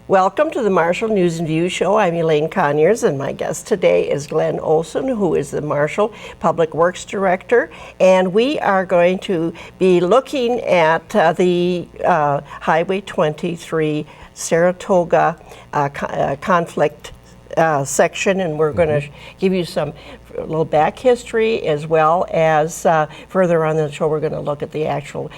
Welcome to the Marshall News and View Show. I'm Elaine Conyers, and my guest today is Glenn Olson, who is the Marshall Public Works Director. And we are going to be looking at the Highway 23 Saratoga conflict section, and we're going to give you a little back history, as well as further on in the show we're going to look at the actual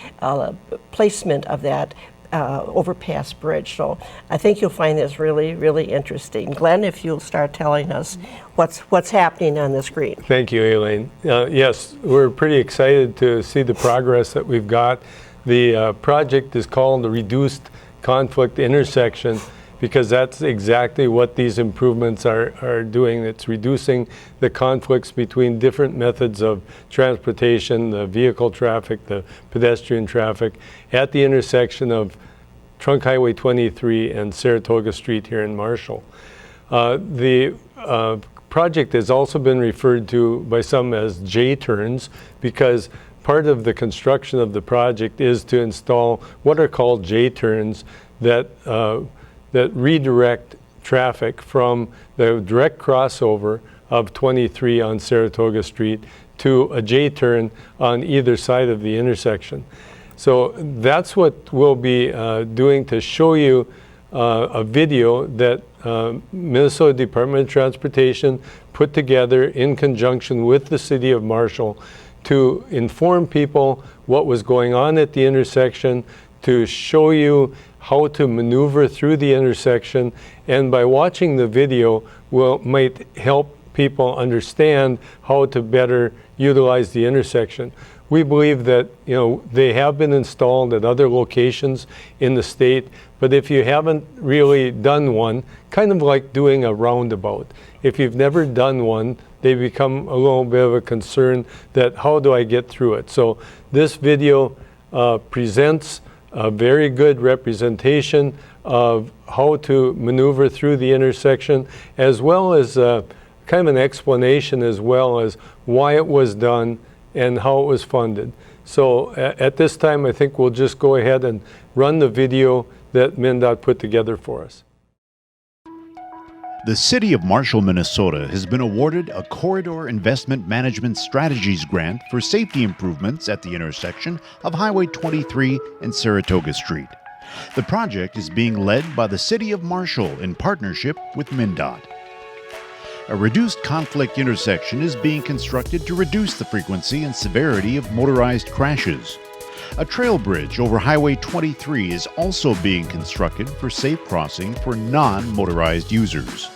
placement of that overpass bridge. So I think you'll find this really, really interesting. Glenn, if you'll start telling us what's happening on the screen. Thank you, Elaine. Yes, we're pretty excited to see the progress that we've got. The project is called the Reduced Conflict Intersection, because that's exactly what these improvements are doing. It's reducing the conflicts between different methods of transportation, the vehicle traffic, the pedestrian traffic, at the intersection of Trunk Highway 23 and Saratoga Street here in Marshall. The project has also been referred to by some as J-turns, because part of the construction of the project is to install what are called J-turns that redirect traffic from the direct crossover of 23 on Saratoga Street to a J-turn on either side of the intersection. So that's what we'll be doing to show you a video that Minnesota Department of Transportation put together in conjunction with the City of Marshall to inform people what was going on at the intersection, to show you how to maneuver through the intersection, and by watching the video might help people understand how to better utilize the intersection. We believe that they have been installed at other locations in the state, but if you haven't really done one, kind of like doing a roundabout, if you've never done one, they become a little bit of a concern that how do I get through it? So this video presents a very good representation of how to maneuver through the intersection, as well as kind of an explanation as well as why it was done and how it was funded. So at this time, I think we'll just go ahead and run the video that MnDOT put together for us. The City of Marshall, Minnesota has been awarded a Corridor Investment Management Strategies grant for safety improvements at the intersection of Highway 23 and Saratoga Street. The project is being led by the City of Marshall in partnership with MnDOT. A reduced conflict intersection is being constructed to reduce the frequency and severity of motorized crashes. A trail bridge over Highway 23 is also being constructed for safe crossing for non-motorized users.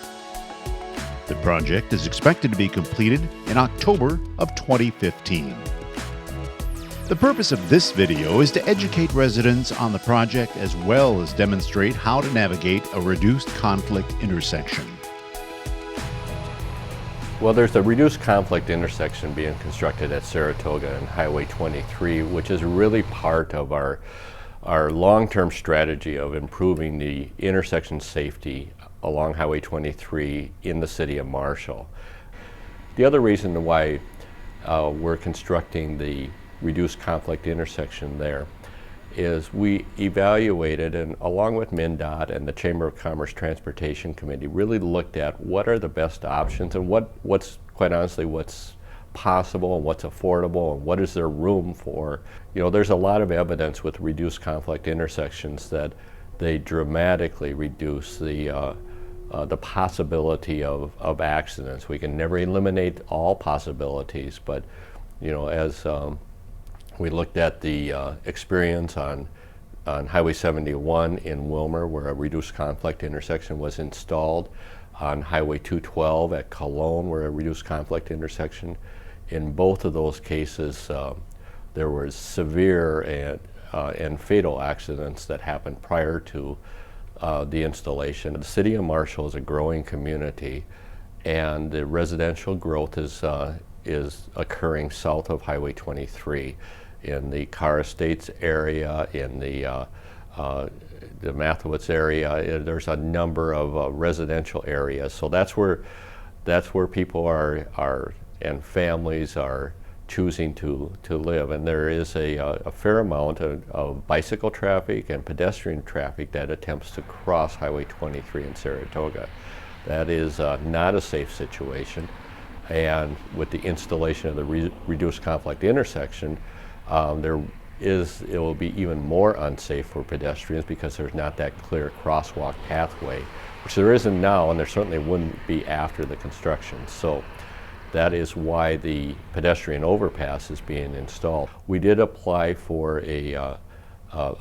The project is expected to be completed in October of 2015. The purpose of this video is to educate residents on the project, as well as demonstrate how to navigate a reduced conflict intersection. Well, there's a reduced conflict intersection being constructed at Saratoga and Highway 23, which is really part of our long-term strategy of improving the intersection safety along Highway 23 in the City of Marshall. The other reason why we're constructing the reduced conflict intersection there is we evaluated, and along with MnDOT and the Chamber of Commerce Transportation Committee, really looked at what are the best options and what's quite honestly what's possible and what's affordable and what is there room for. There's a lot of evidence with reduced conflict intersections that they dramatically reduce the possibility of accidents. We can never eliminate all possibilities, but as we looked at the experience on Highway 71 in Wilmer, where a reduced conflict intersection was installed, on Highway 212 at Cologne, where a reduced conflict intersection. In both of those cases, there was severe and fatal accidents that happened prior to the installation. The City of Marshall is a growing community, and the residential growth is occurring south of Highway 23. In the Carr Estates area, in the Mathewitz area, there's a number of residential areas. So that's where people are and families are choosing to live. And there is a fair amount of bicycle traffic and pedestrian traffic that attempts to cross Highway 23 in Saratoga. That is not a safe situation. And with the installation of the reduced conflict intersection, it will be even more unsafe for pedestrians because there's not that clear crosswalk pathway, which there isn't now, and there certainly wouldn't be after the construction. So that is why the pedestrian overpass is being installed. We did apply for a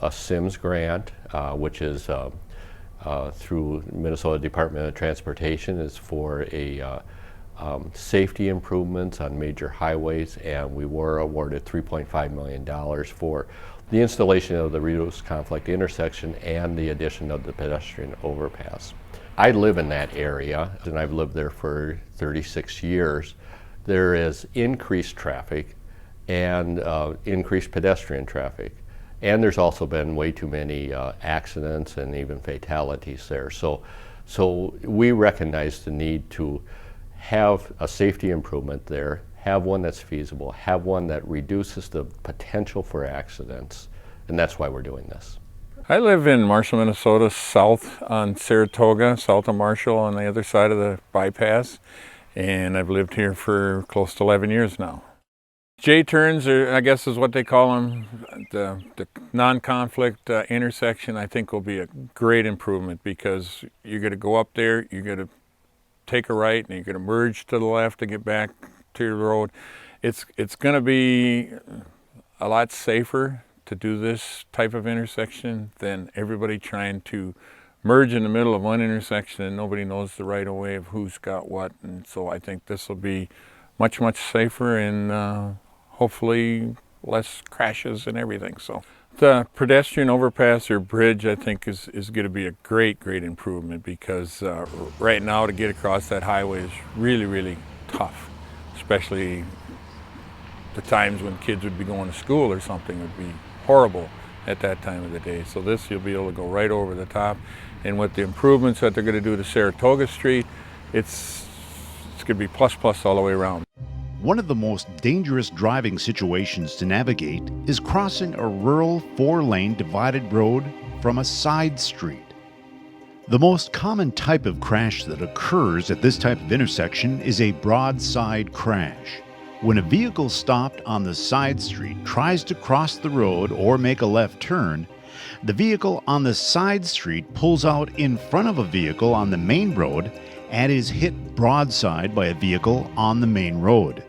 SIMS grant, which is through Minnesota Department of Transportation. Is for safety improvements on major highways, and we were awarded $3.5 million for the installation of the reduced conflict intersection and the addition of the pedestrian overpass. I live in that area, and I've lived there for 36 years. There is increased traffic and increased pedestrian traffic. And there's also been way too many accidents and even fatalities there. So we recognize the need to have a safety improvement there, have one that's feasible, have one that reduces the potential for accidents, and that's why we're doing this. I live in Marshall, Minnesota, south on Saratoga, south of Marshall on the other side of the bypass, and I've lived here for close to 11 years now. J-turns, I guess is what they call them, the non-conflict intersection, I think will be a great improvement because you're going to go up there, you're going to take a right, and you're going to merge to the left to get back to your road. It's going to be a lot safer to do this type of intersection than everybody trying to merge in the middle of one intersection and nobody knows the right of way of who's got what. And so I think this will be much safer and hopefully less crashes and everything. So the pedestrian overpass or bridge, I think, is going to be a great improvement because right now to get across that highway is really tough, especially the times when kids would be going to school or something would be horrible at that time of the day. So this, you'll be able to go right over the top. And with the improvements that they're going to do to Saratoga Street, it's going to be plus all the way around. One of the most dangerous driving situations to navigate is crossing a rural 4-lane divided road from a side street. The most common type of crash that occurs at this type of intersection is a broadside crash. When a vehicle stopped on the side street tries to cross the road or make a left turn, the vehicle on the side street pulls out in front of a vehicle on the main road and is hit broadside by a vehicle on the main road.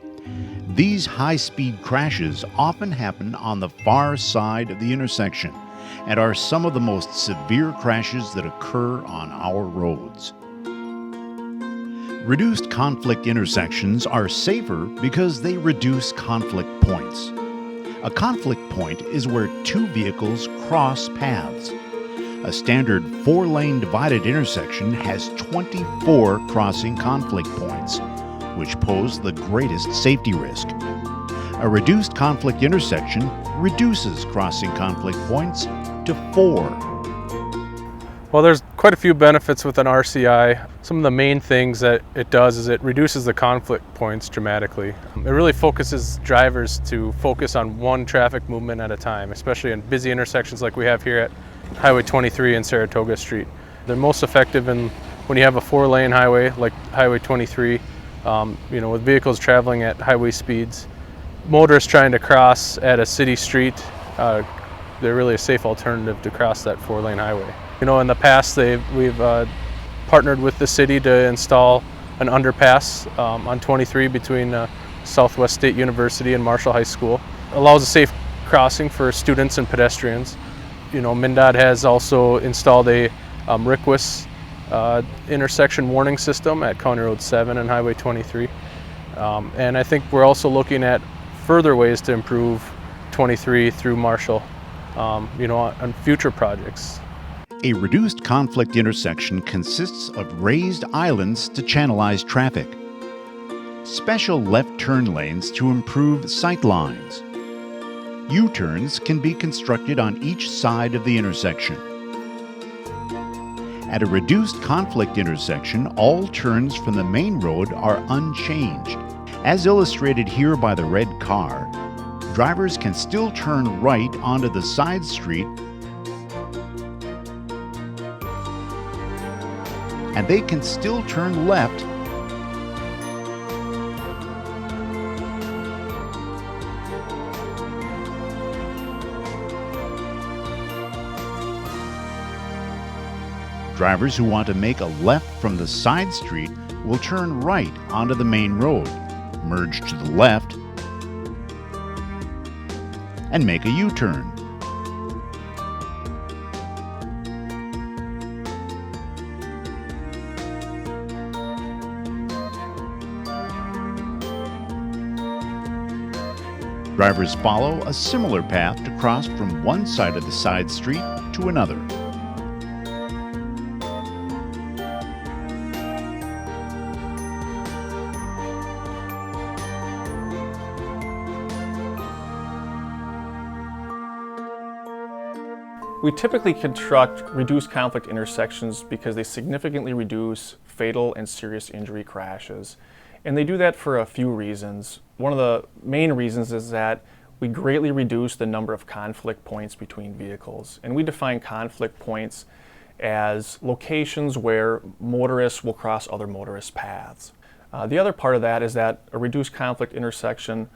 These high-speed crashes often happen on the far side of the intersection and are some of the most severe crashes that occur on our roads. Reduced conflict intersections are safer because they reduce conflict points. A conflict point is where two vehicles cross paths. A standard 4-lane divided intersection has 24 crossing conflict points, which pose the greatest safety risk. A reduced conflict intersection reduces crossing conflict points to 4. Well, there's quite a few benefits with an RCI. Some of the main things that it does is it reduces the conflict points dramatically. It really focuses drivers to focus on one traffic movement at a time, especially in busy intersections like we have here at Highway 23 and Saratoga Street. They're most effective when you have a 4-lane highway like Highway 23, with vehicles traveling at highway speeds. Motorists trying to cross at a city street, they're really a safe alternative to cross that 4-lane highway. In the past, we've partnered with the city to install an underpass on 23 between Southwest State University and Marshall High School. It allows a safe crossing for students and pedestrians. MnDOT has also installed a RCWIS intersection warning system at County Road 7 and Highway 23. And I think we're also looking at further ways to improve 23 through Marshall, on future projects. A reduced conflict intersection consists of raised islands to channelize traffic, special left turn lanes to improve sight lines. U-turns can be constructed on each side of the intersection. At a reduced conflict intersection, all turns from the main road are unchanged, As illustrated here by the red car, drivers can still turn right onto the side street, and they can still turn left Drivers who want to make a left from the side street will turn right onto the main road, merge to the left, and make a U-turn. Drivers follow a similar path to cross from one side of the side street to another. We typically construct reduced conflict intersections because they significantly reduce fatal and serious injury crashes. And they do that for a few reasons. One of the main reasons is that we greatly reduce the number of conflict points between vehicles. And we define conflict points as locations where motorists will cross other motorist paths. The other part of that is that a reduced conflict intersection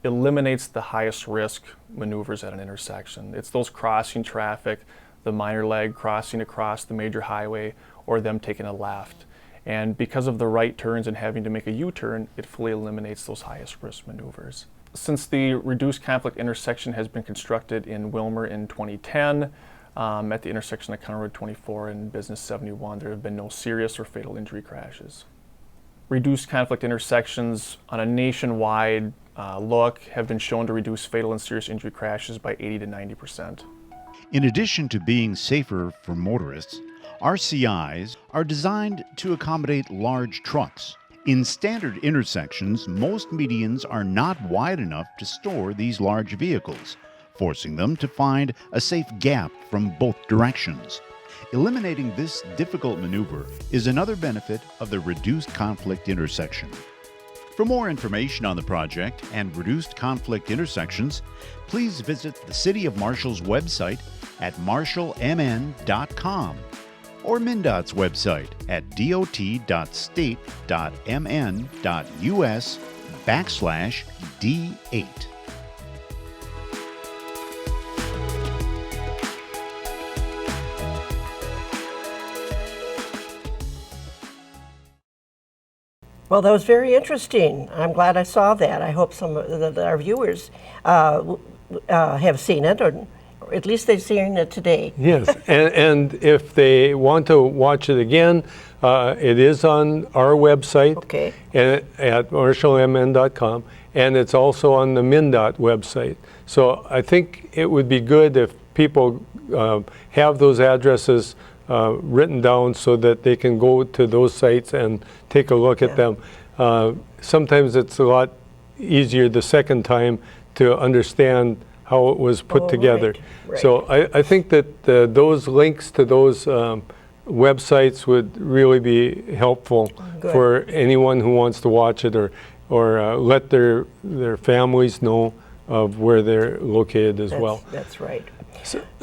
eliminates the highest risk maneuvers at an intersection. It's those crossing traffic, the minor leg crossing across the major highway, or them taking a left. And because of the right turns and having to make a U-turn, it fully eliminates those highest risk maneuvers. Since the reduced conflict intersection has been constructed in Wilmer in 2010, at the intersection of County Road 24 and Business 71, there have been no serious or fatal injury crashes. Reduced conflict intersections on a nationwide look have been shown to reduce fatal and serious injury crashes by 80 to 90%. In addition to being safer for motorists, RCIs are designed to accommodate large trucks. In standard intersections, most medians are not wide enough to store these large vehicles, forcing them to find a safe gap from both directions. Eliminating this difficult maneuver is another benefit of the reduced conflict intersection. For more information on the project and reduced conflict intersections, please visit the City of Marshall's website at marshallmn.com or MnDOT's website at dot.state.mn.us/D8. Well, that was very interesting. I'm glad I saw that. I hope some of our viewers have seen it, or at least they've seen it today. Yes, and if they want to watch it again, it is on our website, Okay. and at marshallmn.com, and it's also on the MnDOT website. So I think it would be good if people have those addresses written down so that they can go to those sites and take a look at them. Sometimes it's a lot easier the second time to understand how it was put together. Right. So I think that those links to those websites would really be helpful for anyone who wants to watch it, or let their families know of where they're located as well. That's right.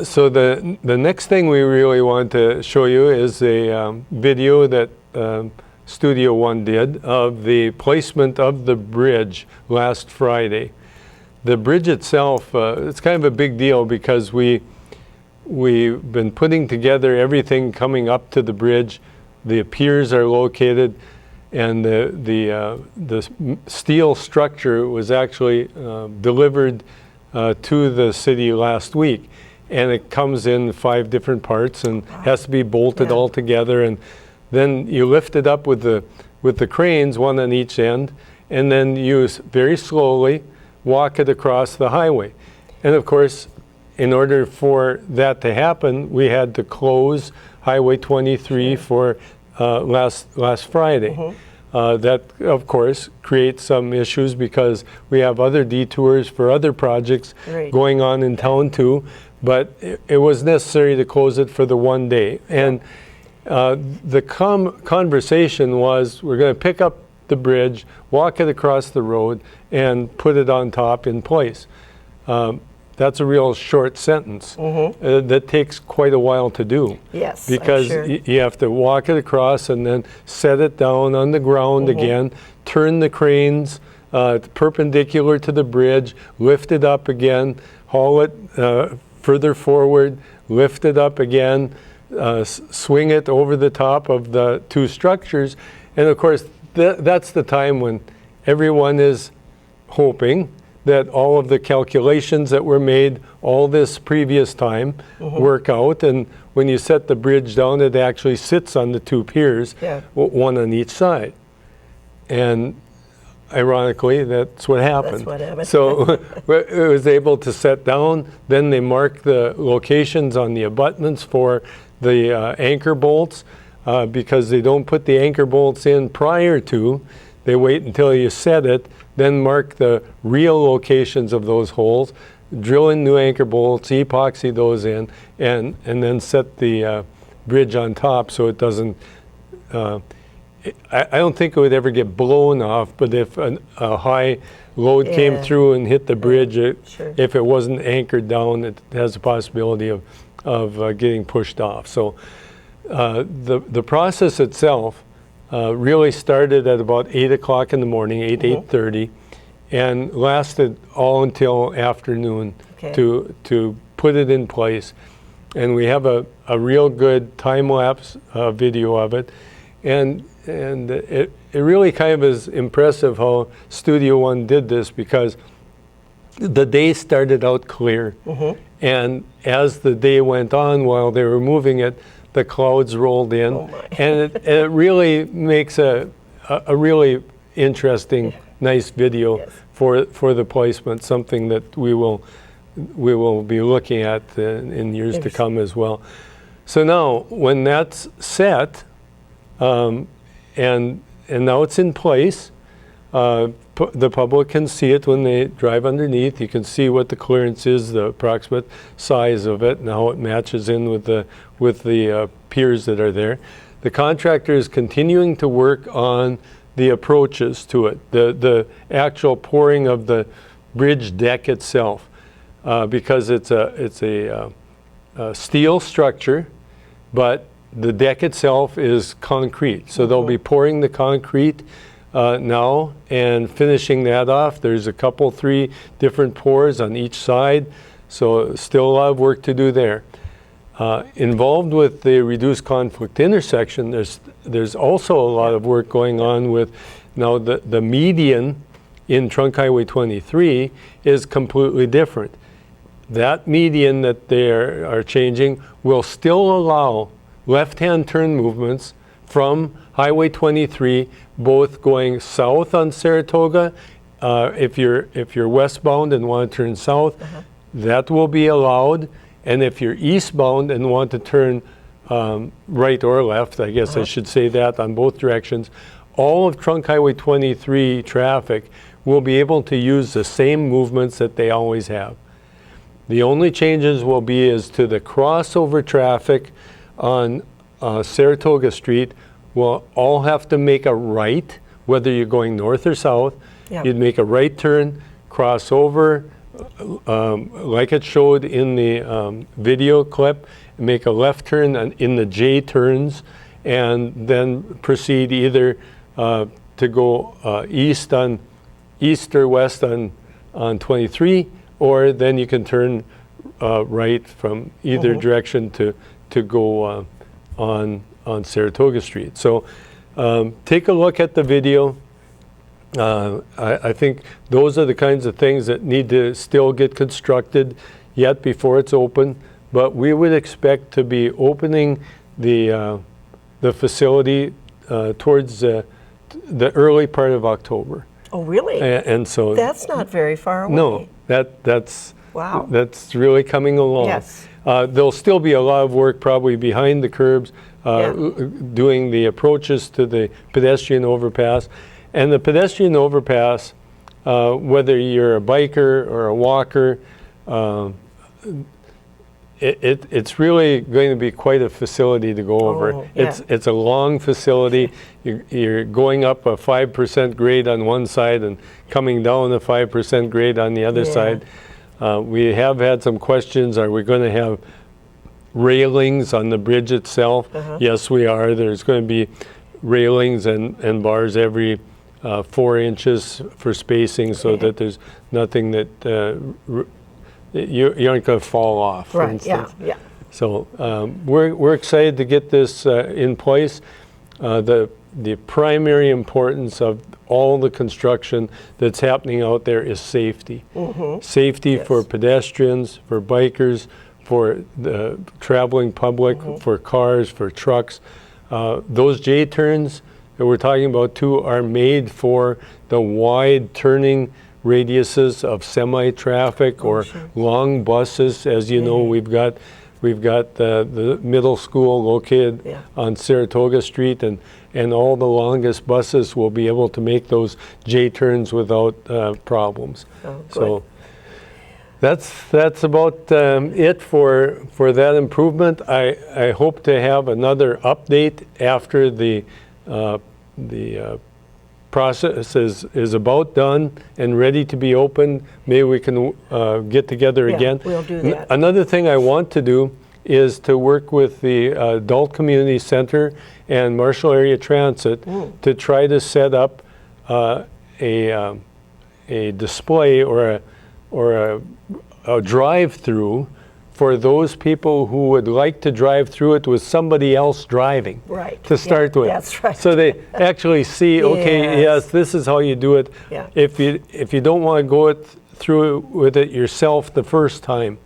So the next thing we really want to show you is a video that Studio One did of the placement of the bridge last Friday. The bridge itself, it's kind of a big deal because we've been putting together everything coming up to the bridge. The piers are located, and the steel structure was actually delivered to the city last week. And it comes in 5 different parts and has to be bolted all together. And then you lift it up with the cranes, one on each end, and then you very slowly walk it across the highway. And of course, in order for that to happen, we had to close Highway 23 for last Friday. That, of course, creates some issues because we have other detours for other projects going on in town too. But it was necessary to close it for the one day. And the conversation was, we're going to pick up the bridge, walk it across the road, and put it on top in place. That's a real short sentence. That takes quite a while to do. Yes, I'm because sure. you have to walk it across and then set it down on the ground again, turn the cranes perpendicular to the bridge, lift it up again, haul it further forward, lift it up again, swing it over the top of the two structures. And of course, that's the time when everyone is hoping that all of the calculations that were made all this previous time work out. And when you set the bridge down, it actually sits on the two piers, one on each side. And ironically, that's what happened. That's what happened. So it was able to set down. Then they mark the locations on the abutments for the anchor bolts, because they don't put the anchor bolts in prior to. They wait until you set it, then mark the real locations of those holes, drill in new anchor bolts, epoxy those in, and then set the bridge on top so it doesn't. I don't think it would ever get blown off, but if a high load came through and hit the bridge, if it wasn't anchored down, it has a possibility of getting pushed off. So the process itself really started at about 8 o'clock in the morning, 8:30, and lasted all until afternoon to put it in place. And we have a real good time-lapse video of it. And it really kind of is impressive how Studio One did this, because the day started out clear. And as the day went on, while they were moving it, the clouds rolled in. And it really makes a really interesting, nice video for the placement, something that we will be looking at in years to come as well. So now, when that's set, and now it's in place, the public can see it when they drive underneath. You can see what the clearance is, the approximate size of it, and how it matches in with the piers that are there. The contractor is continuing to work on the approaches to it, the actual pouring of the bridge deck itself, because it's a steel structure, but the deck itself is concrete. So they'll be pouring the concrete now and finishing that off. There's a couple, 3 different pours on each side, so still a lot of work to do there. Involved with the reduced conflict intersection, there's also a lot of work going on with now the median in Trunk Highway 23 is completely different. That median that they are changing will still allow left-hand turn movements from Highway 23, both going south on Saratoga. If you're westbound and want to turn south, that will be allowed. And if you're eastbound and want to turn right or left, I guess I should say that, on both directions, all of Trunk Highway 23 traffic will be able to use the same movements that they always have. The only changes will be as to the crossover traffic on Saratoga Street. Will all have to make a right, whether you're going north or south. You'd make a right turn, cross over, like it showed in the video clip, make a left turn in the J turns, and then proceed either to go east or west on 23, or then you can turn right from either direction to go on Saratoga Street. So take a look at the video. I think those are the kinds of things that need to still get constructed yet before it's open, but we would expect to be opening the facility towards the early part of October. Oh, really? And so that's not very far away. No, that's wow. That's really coming along. Yes. There'll still be a lot of work probably behind the curbs, doing the approaches to the pedestrian overpass. And the pedestrian overpass, whether you're a biker or a walker, It's really going to be quite a facility to go over. Oh, yeah. It's a long facility. You're going up a 5% grade on one side and coming down a 5% grade on the other Yeah. side. We have had some questions. Are we going to have railings on the bridge itself? Yes, we are. There's going to be railings and bars every 4 inches for spacing, so that there's nothing that you aren't going to fall off, for Right, yeah, instance. yeah. So we're excited to get this in place. The primary importance of all the construction that's happening out there is safety. Safety for pedestrians, for bikers, for the traveling public, for cars, for trucks. Those J-turns that we're talking about too are made for the wide turning radiuses of semi-traffic or long buses. As you know, we've got the middle school located on Saratoga Street, and all the longest buses will be able to make those J-turns without problems. So that's about it for that improvement. I hope to have another update after the process is about done and ready to be opened. Maybe we can get together again. We'll do that. Another thing I want to do is to work with the Adult Community Center and Marshall Area Transit to try to set up a display or a drive-through for those people who would like to drive through it with somebody else driving. Right. To start with. That's right. So they actually see, okay, yes, this is how you do it. Yeah. If you don't want to go through with it yourself the first time,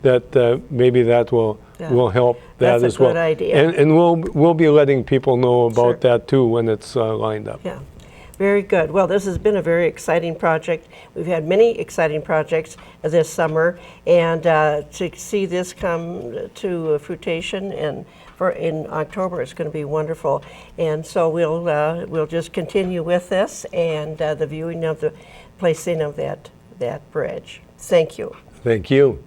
that maybe that will help that That's a as well. good idea. And we'll be letting people know about that too when it's lined up. Yeah. Very good. Well, this has been a very exciting project. We've had many exciting projects this summer, and to see this come to fruition and in October, it's going to be wonderful. And so we'll just continue with this and the viewing of the placing of that bridge. Thank you. Thank you.